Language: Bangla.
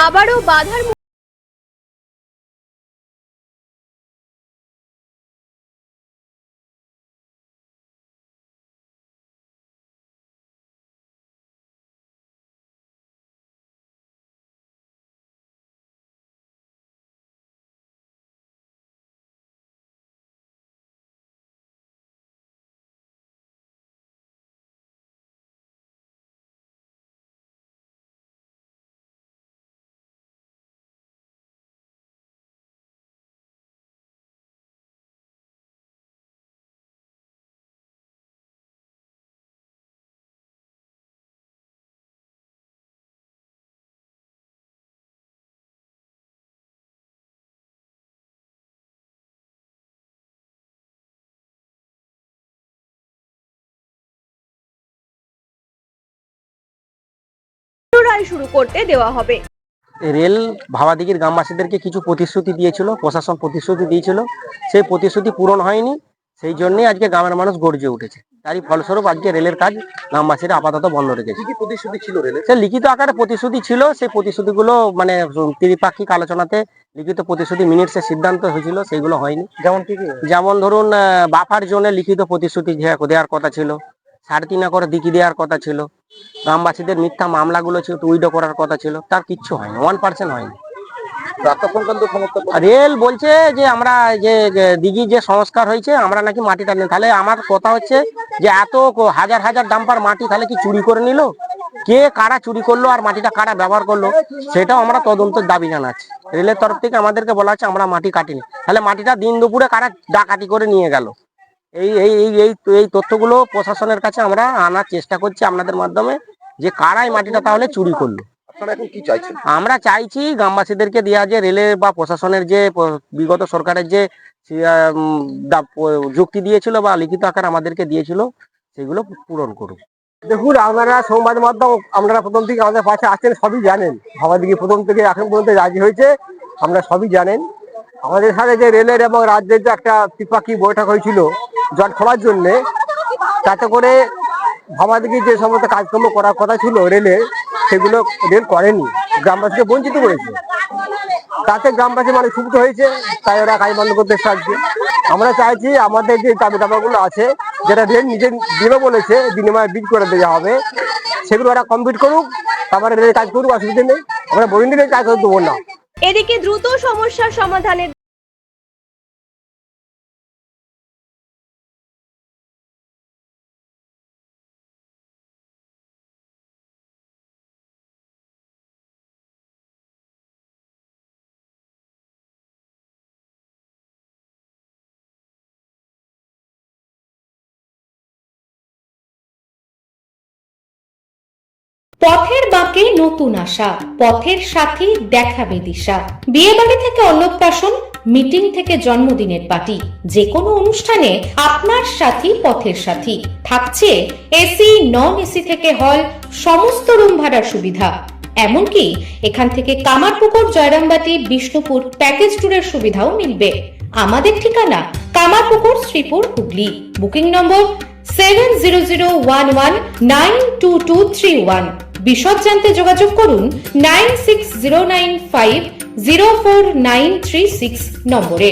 আবারও বাধার শুরু করতে দেওয়া হবে। রেল ভাবাদিঘির গ্রামবাসীদেরকে কিছু প্রতিশ্রুতি দিয়েছিল, প্রশাসন প্রতিশ্রুতি দিয়েছিল, সেই প্রতিশ্রুতি পূরণ হয়নি। সেই জন্যই আজকে গ্রামের মানুষ গর্জে উঠেছে। তারই ফলস্বরূপ আজকে রেলের কাজ গ্রামবাসীরা আপাতত বন্ধ রেখেছে। কি প্রতিশ্রুতি ছিল রেলের? সে লিখিত আকারে প্রতিশ্রুতি ছিল, সেই প্রতিশ্রুতিগুলো মানে ত্রিপাক্ষিক আলোচনাতে লিখিত প্রতিশ্রুতি মিনিটসে সিদ্ধান্ত হয়েছিল, সেইগুলো হয়নি। যেমন ধরুন বাফার জোনে লিখিত প্রতিশ্রুতি দেওয়ার কথা ছিল, 3.5 একর দিকি দেওয়ার কথা ছিল, গ্রামবাসীদের মিথ্যা মামলাগুলো ছিল উইডো করার কথা ছিল, তার কিচ্ছু হয়নি, 1% হয়নি। রেল বলছে যে আমরা যে দিঘি যে সংস্কার হয়েছে আমরা নাকি মাটিটা নেই। তাহলে আমার কথা হচ্ছে যে এত হাজার হাজার ডাম্পার মাটি তাহলে কি চুরি করে নিল? কে কারা চুরি করলো আর মাটিটা কারা ব্যবহার করলো সেটাও আমরা তদন্তের দাবি জানাচ্ছি। রেলের তরফ থেকে আমাদেরকে বলা হচ্ছে আমরা মাটি কাটিনি, তাহলে মাটিটা দিন দুপুরে কারা ডাকাতি করে নিয়ে গেল? এই এই এই এই তথ্যগুলো প্রশাসনের কাছে আমরা আনার চেষ্টা করছি আপনাদের মাধ্যমে, যে কারাই মাটিটা তাহলে চুরি করলো। এখন কি চাইছেন? আমরা চাইছি গ্রামবাসীদেরকে দেওয়া যে রেলের বা প্রশাসনের যে বিগত সরকারের যে যুক্তি দিয়েছিল বা লিখিত আকার আমাদেরকে দিয়েছিল সেগুলো পূরণ করুক। দেখুন, আপনারা সংবাদ মাধ্যম আপনারা প্রথম থেকে আমাদের পাশে আছেন, সবই জানেন। ভাবাদিঘি প্রথম থেকে এখন পর্যন্ত রাজি হয়েছে, আমরা সবই জানেন। আমাদের সাথে যে রেলের এবং রাজ্যের যে একটা ত্রিপাক্ষিক বৈঠক হয়েছিল জট খোলার জন্যে, তাতে করে ভাবাদিঘি যে সমস্ত কাজকর্ম করার কথা ছিল রেলের, সেগুলো রেল করেনি, গ্রামবাসীকে বঞ্চিত করেছে। তাতে গ্রামবাসী মানে ক্ষুব্ধ হয়েছে, তাই ওরা কাজ বন্ধ করতে চাইছে। আমরা চাইছি আমাদের যে দাবিগুলো আছে, যেটা রেল নিজে দিবে বলেছে বিনিময়ে বিল করে দেওয়া হবে, সেগুলো ওরা কমপ্লিট করুক, তারপরে রেল কাজ করুক, অসুবিধা নেই। আমরা বলিনি রেল কাজ করতে দেবো না। এদিকে দ্রুত সমস্যার সমাধানের পথের বাঁকে নতুন আশা, পথের সাথী দেখাবে দিশা। বিয়ে বাড়ি থেকে অন্নপ্রাশন, মিটিং থেকে জন্মদিনের পার্টি, যে কোনো অনুষ্ঠানে আপনার সাথী পথের সাথী। থাকছে এসি নন এসি থেকে হল, সমস্ত রুম ভাড়ার সুবিধা। এমনকি এখান থেকে কামারপুকুর, জয়রামবাটি, বিষ্ণুপুর প্যাকেজ ট্যুরের সুবিধাও মিলবে। আমাদের ঠিকানা কামারপুকুর, শ্রীপুর, হুগলি। Booking number 7011922231। বিশদ জানতে যোগাযোগ করুন 9609504936 নম্বরে।